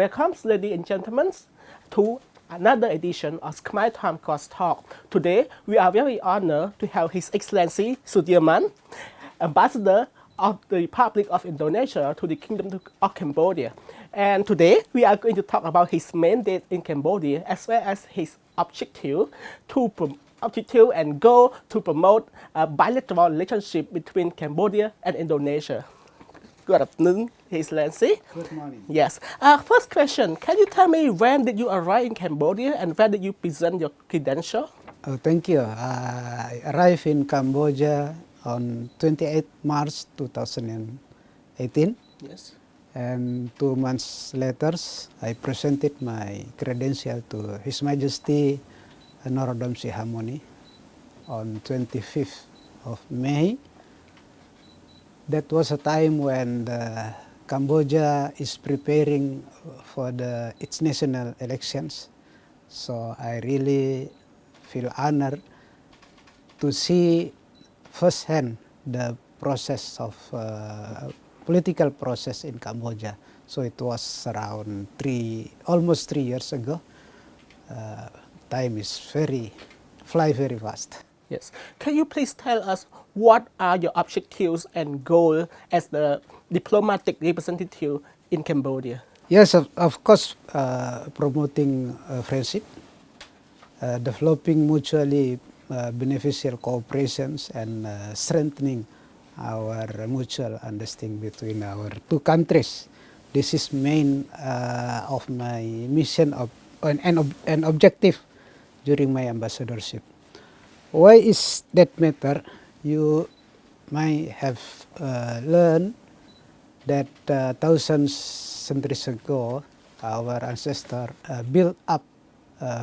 Welcome, ladies and gentlemen, to another edition of Khmer Time Cross Talk. Today, we are very honored to have His Excellency Sudirman, Ambassador of the Republic of Indonesia to the Kingdom of Cambodia. And today, we are going to talk about his mandate in Cambodia as well as his objective and goal to promote a bilateral relationship between Cambodia and Indonesia. Good afternoon, His Excellency. Good morning. Yes. First question, can you tell me when did you arrive in Cambodia and where did you present your credential? Oh, thank you. I arrived in Cambodia on 28 March 2018. Yes. And 2 months later, I presented my credential to His Majesty Norodom Sihamoni on 25th of May. That was a time when Cambodia is preparing for its national elections. So I really feel honored to see firsthand the process of political process in Cambodia. So it was around almost 3 years ago. Time is fly very fast. Yes. Can you please tell us what are your objectives and goals as the diplomatic representative in Cambodia? Yes, of course, promoting friendship, developing mutually beneficial cooperations, and strengthening our mutual understanding between our two countries. This is main of my mission and objective during my ambassadorship. Why is that matter? You might have learned that thousands centuries ago, our ancestors built up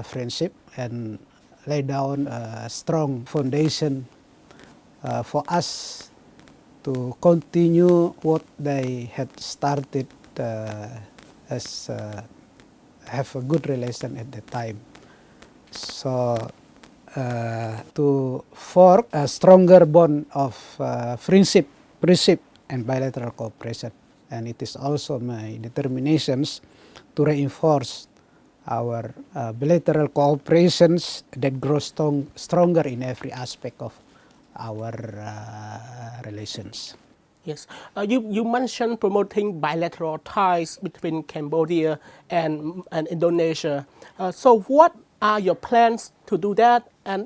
friendship and laid down a strong foundation for us to continue what they had started as have a good relation at the time. So to form a stronger bond of friendship, and bilateral cooperation. And it is also my determinations to reinforce our bilateral cooperations that grow stronger in every aspect of our relations. Yes. You mentioned promoting bilateral ties between Cambodia and Indonesia. So what are your plans to do that? And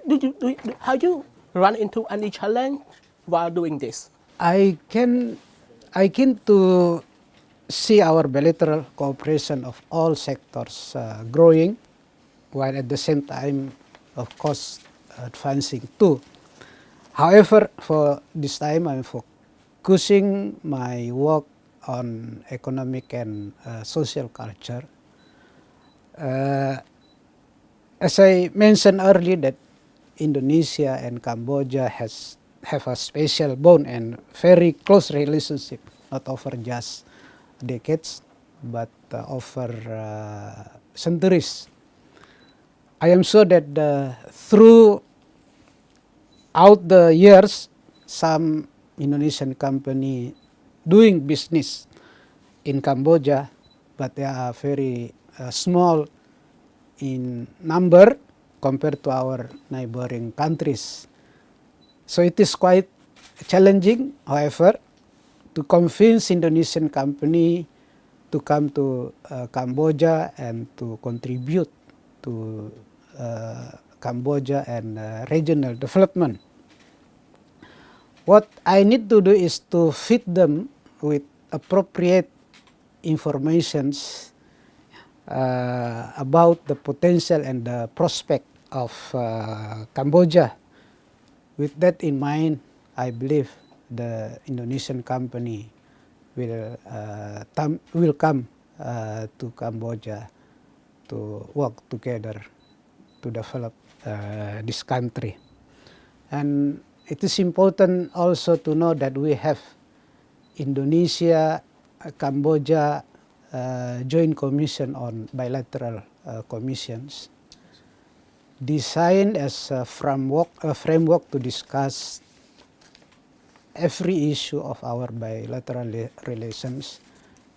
have you run into any challenge while doing this? I can to see our bilateral cooperation of all sectors growing, while at the same time, of course, advancing too. However, for this time, I'm focusing my work on economic and social culture. As I mentioned earlier, that Indonesia and Cambodia have a special bond and very close relationship, not over just decades, but over centuries. I am sure that throughout the years, some Indonesian company doing business in Cambodia, but they are very small in number compared to our neighboring countries. So it is quite challenging, however, to convince Indonesian company to come to Cambodia and to contribute to Cambodia and regional development. What I need to do is to feed them with appropriate informations about the potential and the prospect of Cambodia. With that in mind, I believe the Indonesian company will come to Cambodia to work together to develop this country. And it is important also to know that we have Indonesia, Cambodia Joint Commission on Bilateral Commissions, designed as a framework to discuss every issue of our bilateral relations,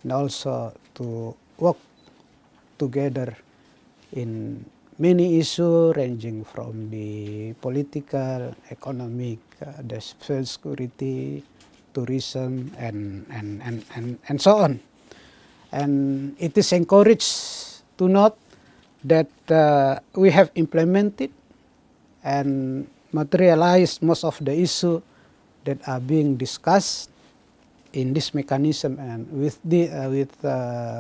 and also to work together in many issues ranging from the political, economic, the food security, tourism, and so on. And it is encouraged to note that we have implemented and materialized most of the issues that are being discussed in this mechanism and with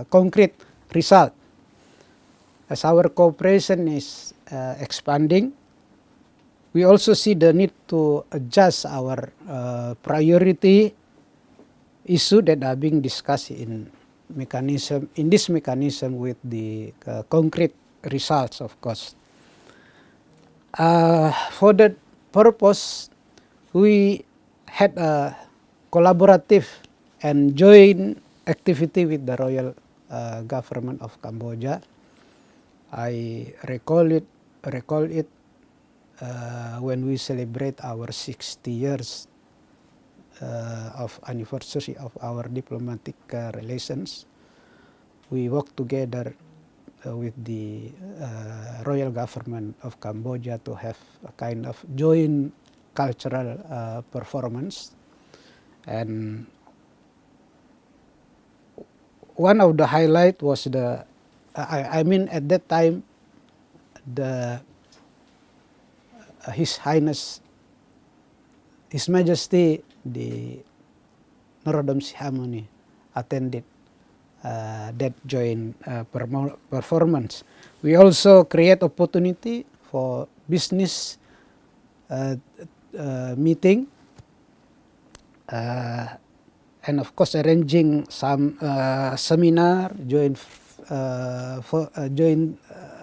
concrete result. As our cooperation is expanding, we also see the need to adjust our priority issue that are being discussed in this mechanism with the concrete results, of course. For that purpose, we had a collaborative and joint activity with the Royal Government of Cambodia. I recall it when we celebrate our 60 years of anniversary of our diplomatic relations. We work together with the Royal Government of Cambodia to have a kind of joint cultural performance. And one of the highlight was at that time, His Highness, His Majesty, the Norodom Sihamoni attended that joint performance. We also create opportunity for business meeting, and of course arranging some seminar, joint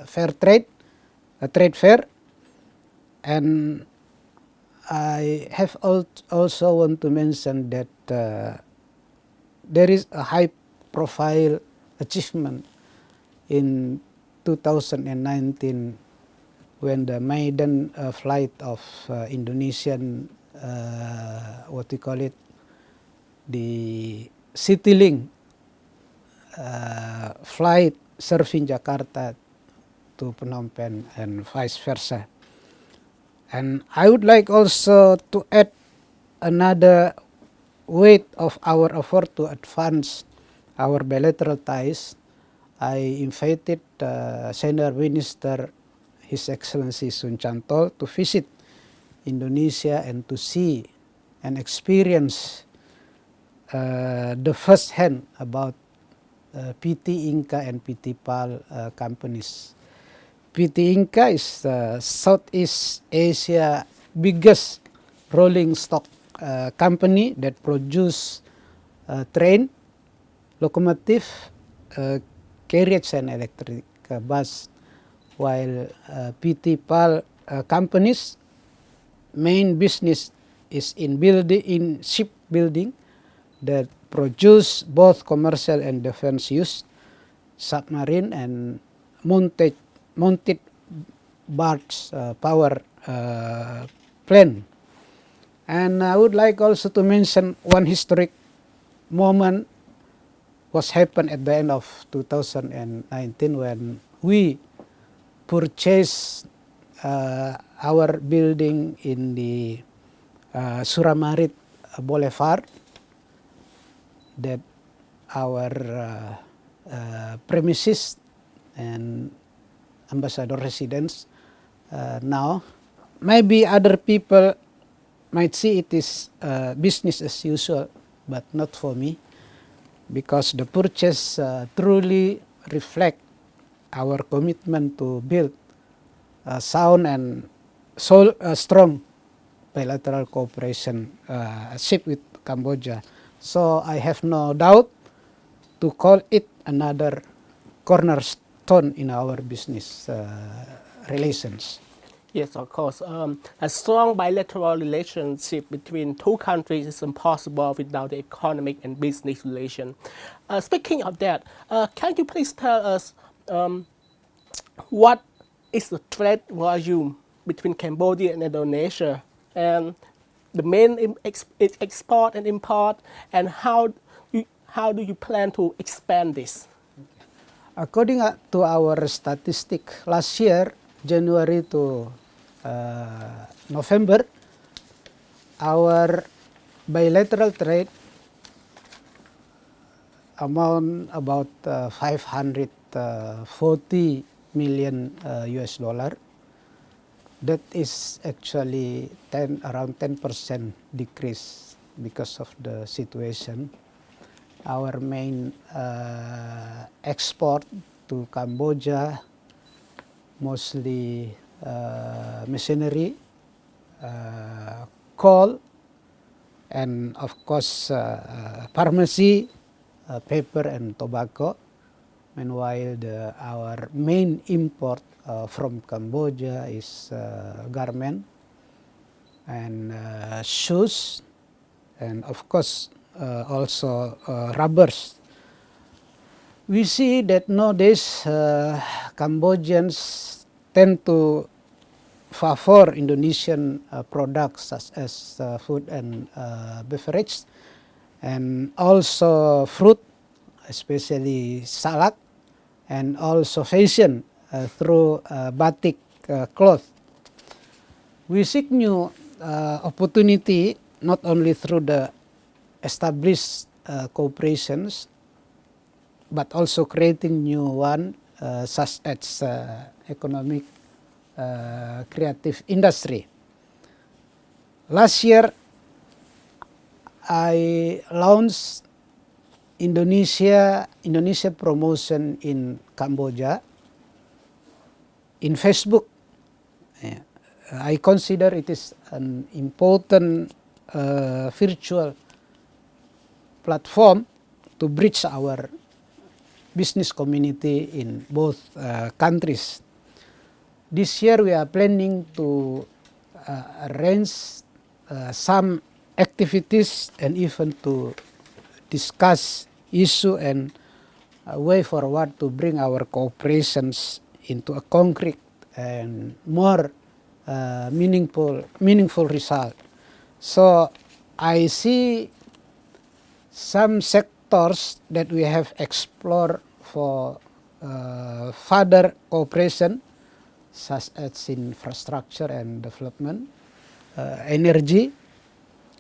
fair trade, a trade fair. And I have also want to mention that there is a high profile achievement in 2019 when the maiden flight of Indonesian, the Citylink flight serving Jakarta to Phnom Penh and vice versa. And I would like also to add another weight of our effort to advance our bilateral ties. I invited Senior Minister, His Excellency Sun Chantol, to visit Indonesia and to see and experience the first hand about PT Inca and PT PAL companies. PT Inca is Southeast Asia biggest rolling stock company that produce train, locomotive, carriage and electric bus, while PT PAL companies main business is in shipbuilding that produce both commercial and defense use, submarine and mounted barge power plane. And I would like also to mention one historic moment was happened at the end of 2019 when we purchased our building in the Suramarit Boulevard, that our premises and ambassador residence now. Maybe other people might see it is business as usual, but not for me, because the purchase truly reflect our commitment to build a sound and strong bilateral cooperation with Cambodia. So I have no doubt to call it another cornerstone in our business relations. Yes, of course. A strong bilateral relationship between two countries is impossible without the economic and business relation. Speaking of that, can you please tell us what is the trade volume between Cambodia and Indonesia, and the main export and import, and how do you plan to expand this? According to our statistic, last year, January to November, our bilateral trade amount about 540 million US dollar. That is actually around 10% decrease because of the situation. Our main export to Cambodia, mostly machinery, coal, and of course pharmacy, paper and tobacco. Meanwhile, our main import from Cambodia is garment and shoes, and of course also rubbers. We see that nowadays Cambodians tend to favor Indonesian products such as food and beverage, and also fruit, especially salad, and also fashion through batik cloth. We seek new opportunity not only through the established cooperations, but also creating new one such as economic creative industry. Last year, I launched Indonesia promotion in Cambodia in Facebook. I consider it is an important virtual platform to bridge our business community in both countries. This year we are planning to arrange some activities and even to discuss issue and way forward to bring our cooperations into a concrete and more meaningful result. So I see some sectors that we have explored for further cooperation, such as infrastructure and development, energy,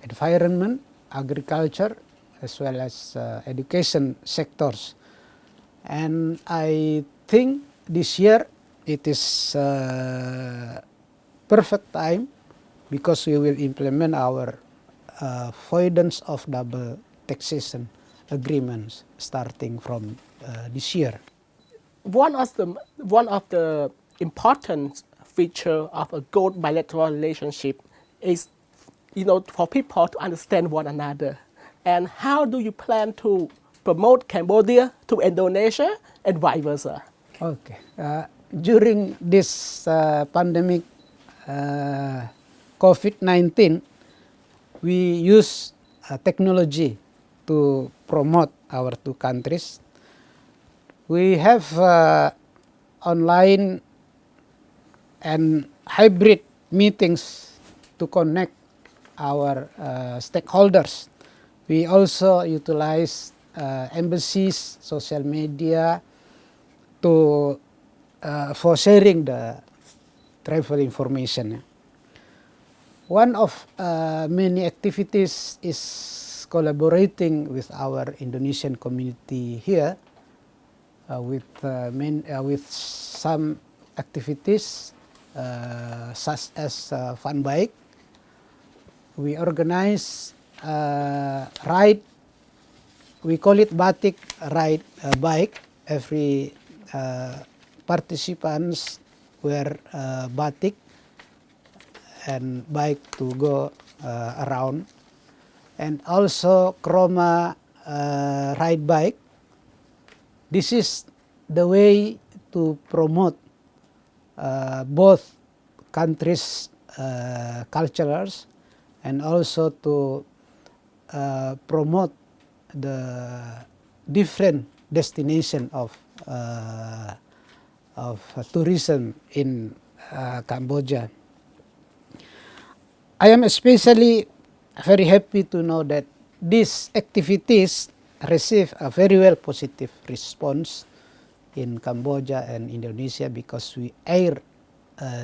environment, agriculture, as well as education sectors. And I think this year it is perfect time because we will implement our avoidance of double taxation agreements starting from this year. One of the important feature of a good bilateral relationship is, for people to understand one another. And how do you plan to promote Cambodia to Indonesia and vice versa? Okay. During this pandemic, COVID-19, we use technology to promote our two countries. We have online and hybrid meetings to connect our stakeholders. We also utilize embassies, social media for sharing the travel information. One of many activities is collaborating with our Indonesian community here with some activities such as fun bike. We organize ride. We call it batik ride bike. Every participants wear batik and bike to go around, and also Chroma ride bike. This is the way to promote both countries' cultures, and also to promote the different destination of tourism in Cambodia. I am especially very happy to know that these activities receive a very well positive response in Cambodia and Indonesia because we air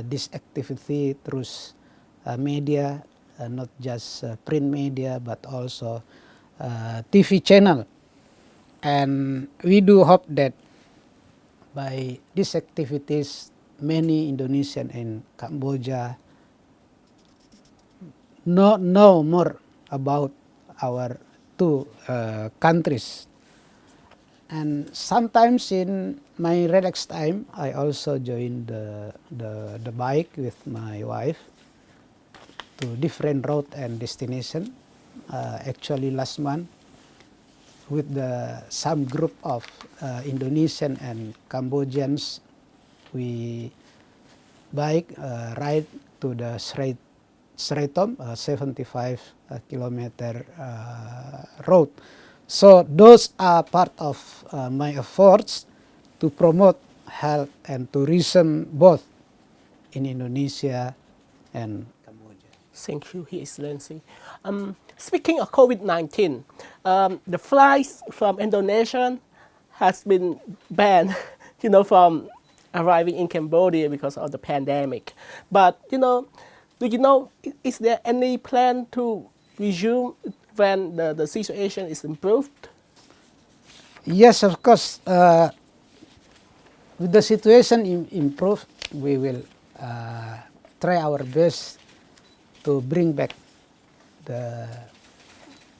this activity through media, not just print media but also TV channel. And we do hope that by these activities, many Indonesian and Cambodia know more about our two countries. And sometimes in my relaxed time, I also join the bike with my wife to different route and destination. Actually, last month, with some group of Indonesian and Cambodians, we ride to the Sretom, 75 kilometer road. So those are part of my efforts to promote health and tourism both in Indonesia and Cambodia. Thank you, His Excellency. Speaking of COVID-19, the flights from Indonesia has been banned, from arriving in Cambodia because of the pandemic. But, do you know, is there any plan to resume when the situation is improved? Yes, of course. With the situation improved, we will try our best to bring back the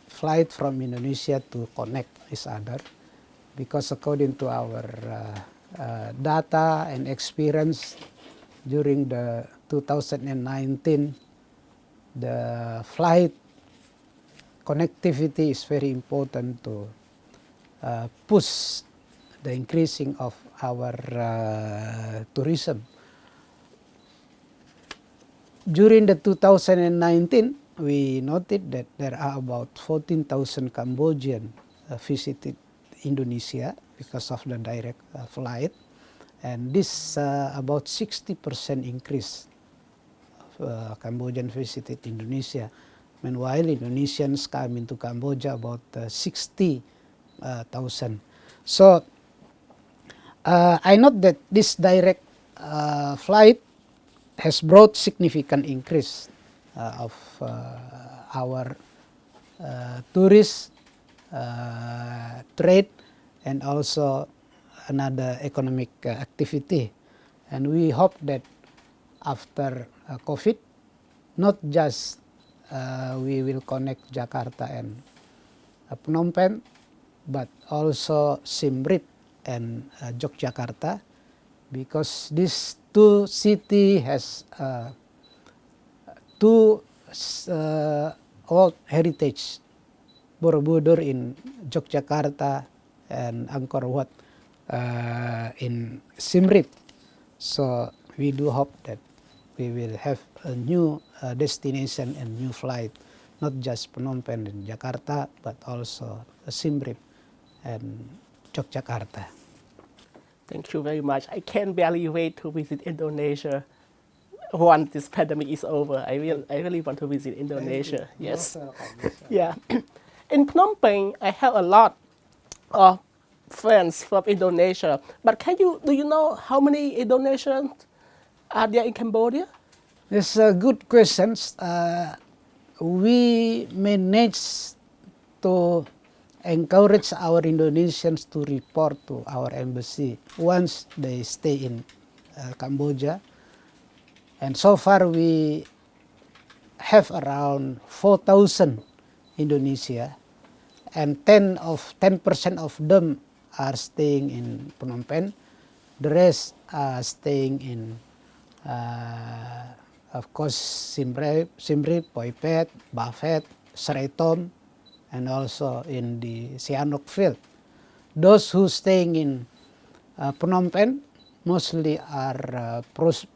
flight from Indonesia to connect each other, because according to our data and experience during the 2019, the flight connectivity is very important to push the increasing of our tourism. During the 2019, we noted that there are about 14,000 Cambodian visited Indonesia because of the direct flight, and this about 60% increase of Cambodian visited Indonesia. Meanwhile, Indonesians come into Cambodia about 60,000. So I note that this direct flight has brought significant increase of our tourist trade and also another economic activity. And we hope that after COVID, not just we will connect Jakarta and Phnom Penh, but also Siem Reap and Yogyakarta, because these two cities has two old heritage, Borobudur in Yogyakarta and Angkor Wat in Siem Reap. So we do hope that we will have a new destination and new flight, not just Phnom Penh and Jakarta, but also Siem Reap and Yogyakarta. Thank you very much. I can barely wait to visit Indonesia once this pandemic is over. I really want to visit Indonesia. Yes. Yeah. In Phnom Penh, I have a lot of friends from Indonesia. But do you know how many Indonesians are there in Cambodia? It's a good question. We managed to encourage our Indonesians to report to our embassy once they stay in Cambodia. And so far we have around 4,000 Indonesia, and 10% of them are staying in Phnom Penh. The rest are staying in, of course, Siem Reap, Poi Phet, Ba Phet, Sretom, and also in the Sihanouk field. Those who staying in Phnom Penh mostly are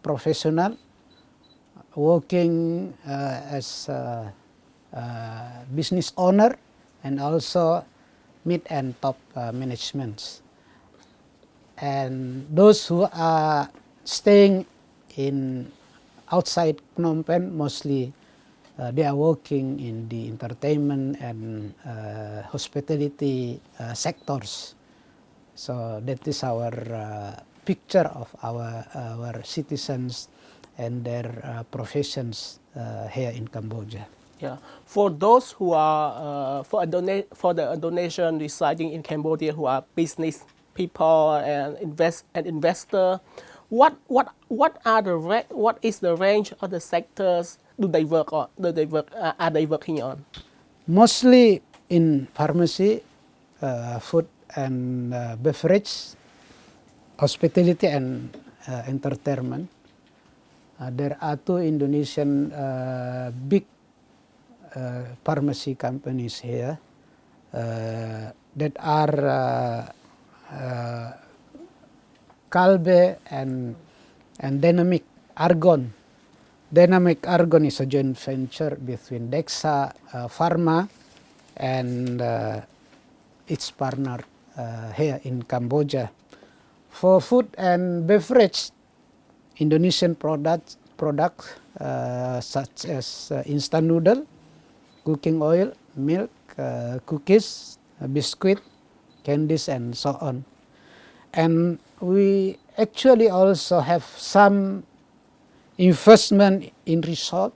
professional, working as business owner and also mid and top managements. And those who are staying in outside Phnom Penh, mostly they are working in the entertainment and hospitality sectors. So that is our picture of our citizens and their professions here in Cambodia. Yeah, for those who are for the Indonesian residing in Cambodia who are business people and investor, what is the range of the sectors do they work on? Do they work are they working on? Mostly in pharmacy, food and beverage, hospitality and entertainment. There are two Indonesian big pharmacy companies here that are Kalbe and Dynamic Argon. Dynamic Argon is a joint venture between Dexa Pharma and its partner here in Cambodia. For food and beverage, Indonesian products such as instant noodle, cooking oil, milk, cookies, biscuit, candies, and so on. And we actually also have some investment in resort,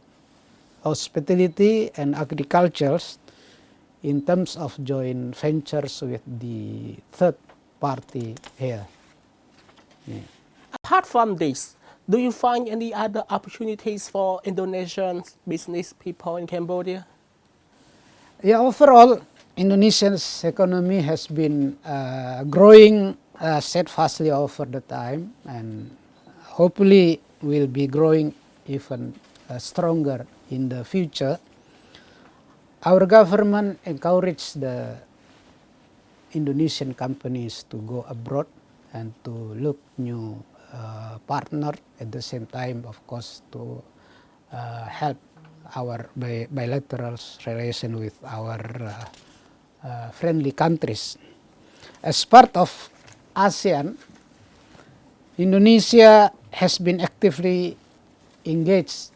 hospitality, and agriculture in terms of joint ventures with the third party here. Yeah. Apart from this, do you find any other opportunities for Indonesian business people in Cambodia? Yeah, overall, Indonesia's economy has been growing steadfastly over the time, and hopefully will be growing even stronger in the future. Our government encouraged the Indonesian companies to go abroad and to look new partner, at the same time, of course, to help our bilateral relation with our friendly countries. As part of ASEAN, Indonesia has been actively engaged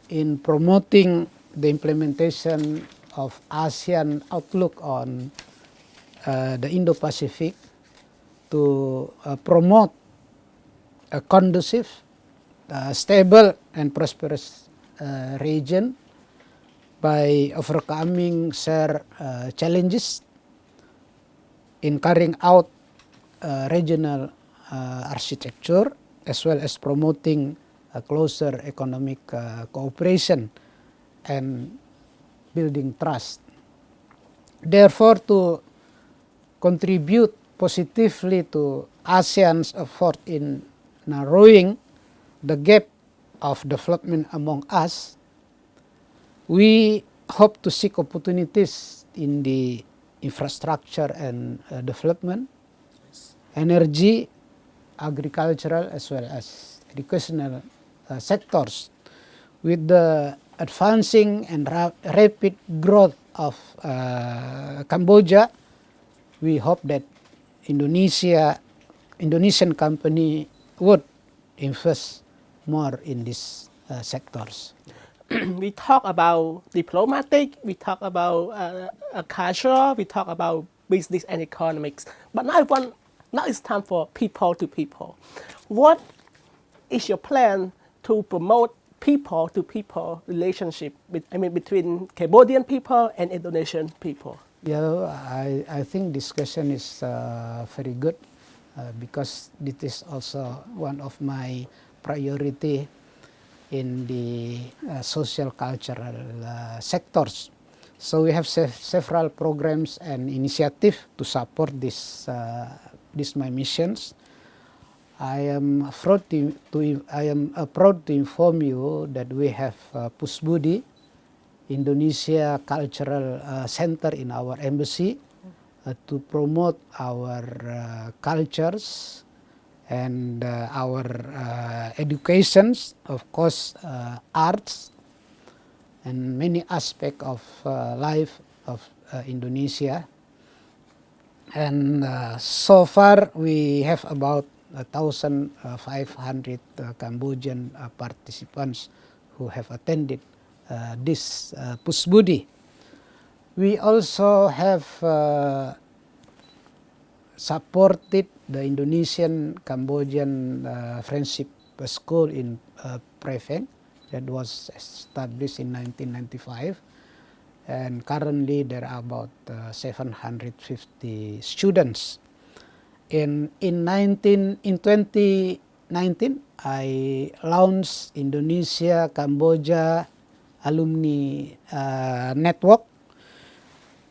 in promoting the implementation of ASEAN outlook on the Indo-Pacific to promote a conducive, stable, and prosperous region by overcoming shared challenges in carrying out regional architecture, as well as promoting a closer economic cooperation and building trust. Therefore, to contribute positively to ASEAN's effort in narrowing the gap of development among us, we hope to seek opportunities in the infrastructure and development, energy, agricultural, as well as educational sectors. With the advancing and rapid growth of Cambodia, we hope that Indonesian company would invest more in these sectors. We talk about diplomatic, we talk about culture, we talk about business and economics. But now it's time for people to people. What is your plan to promote people to people relationship between Cambodian people and Indonesian people? Yeah, I think this question is very good because this is also one of my priority in the social cultural sectors. So we have several programs and initiatives to support this my missions. I am proud to inform you that we have Pusbudi, Indonesia Cultural Center in our embassy to promote our cultures and our educations, of course, arts, and many aspects of life of Indonesia. And so far, we have about 1,500 Cambodian participants who have attended this Pusbudi. We also have supported the Indonesian-Cambodian Friendship School in Prefeng that was established in 1995. And currently there are about 750 students. In 2019, I launched Indonesia-Cambodia Alumni Network.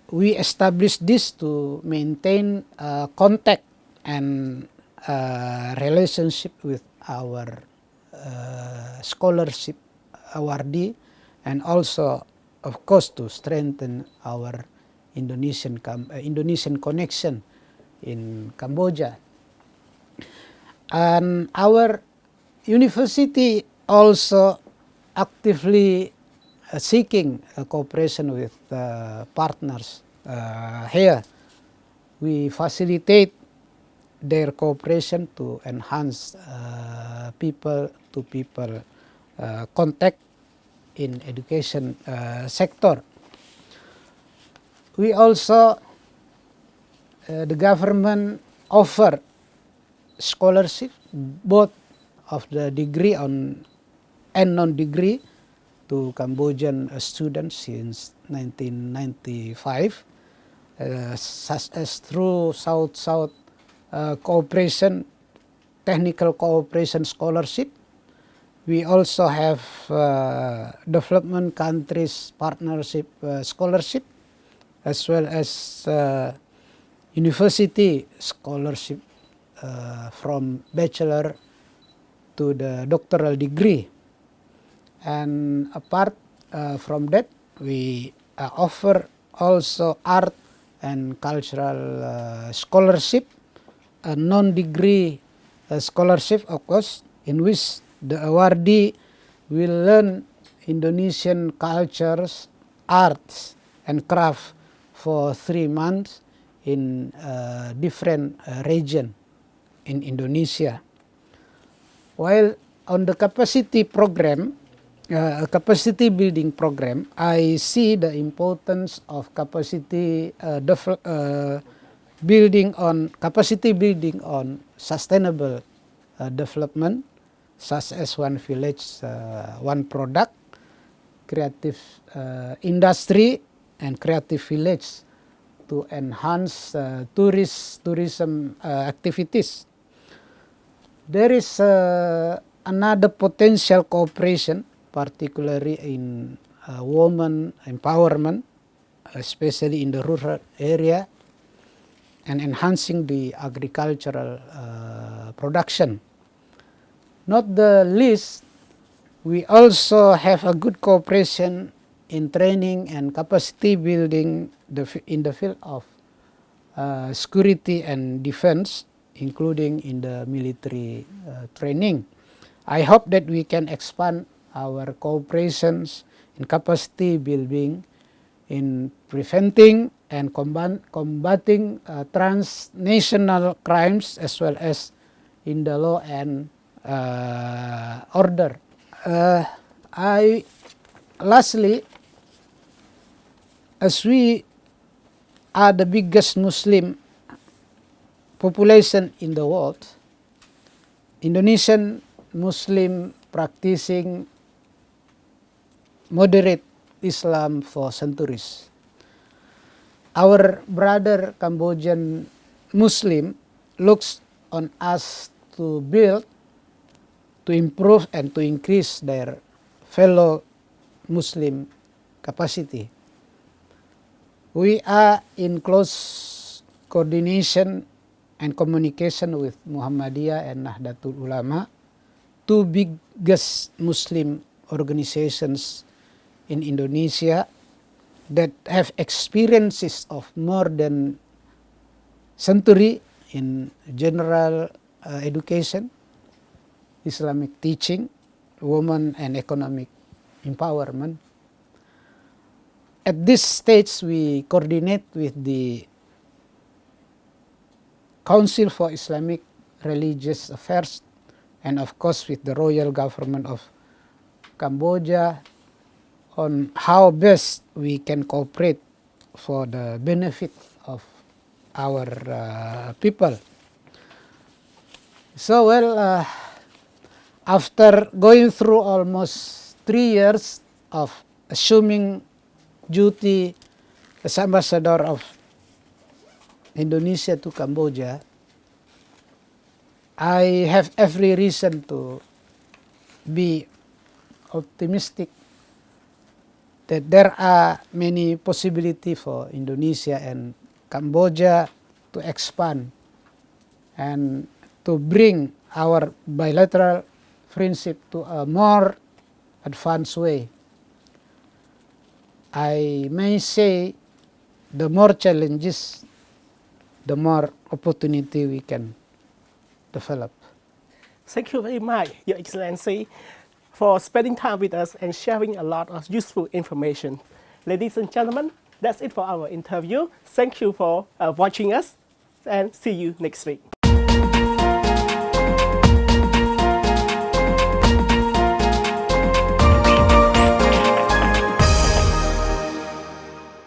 We established this to maintain contact and relationship with our scholarship awardee, and also, of course, to strengthen our Indonesian connection in Cambodia. And our university also actively seeking cooperation with partners here. We facilitate their cooperation to enhance people-to-people contact in education sector. We also, the government offer scholarship, both of the degree and non-degree, to Cambodian students since 1995, such as through South-South cooperation, technical cooperation scholarship. We also have development countries partnership scholarship, as well as university scholarship from bachelor to the doctoral degree. And apart from that, we offer also art and cultural scholarship, a non-degree scholarship, of course, in which the awardee will learn Indonesian cultures, arts, and craft for 3 months in different region in Indonesia. While on the capacity program, capacity building program, I see the importance of capacity building on sustainable development, such as one village, one product, creative industry, and creative village to enhance tourism activities. There is another potential cooperation, particularly in women empowerment, especially in the rural area, and enhancing the agricultural production. Not the least, we also have a good cooperation in training and capacity building in the field of security and defense, including in the military training. I hope that we can expand our cooperations in capacity building, in preventing and combating transnational crimes, as well as in the law and order. Lastly, as we are the biggest Muslim population in the world, Indonesian Muslim practicing moderate Islam for centuries. Our brother Cambodian Muslim looks on us to build, to improve, and to increase their fellow Muslim capacity. We are in close coordination and communication with Muhammadiyah and Nahdlatul Ulama, two biggest Muslim organizations in Indonesia that have experiences of more than century in general education, Islamic teaching, women and economic empowerment. At this stage, we coordinate with the Council for Islamic Religious Affairs, and of course with the royal government of Cambodia, on how best we can cooperate for the benefit of our people. So, well, after going through almost 3 years of assuming duty as ambassador of Indonesia to Cambodia, I have every reason to be optimistic that there are many possibilities for Indonesia and Cambodia to expand and to bring our bilateral friendship to a more advanced way. I may say the more challenges, the more opportunity we can develop. Thank you very much, Your Excellency, for spending time with us and sharing a lot of useful information. Ladies and gentlemen, that's it for our interview. Thank you for watching us and see you next week.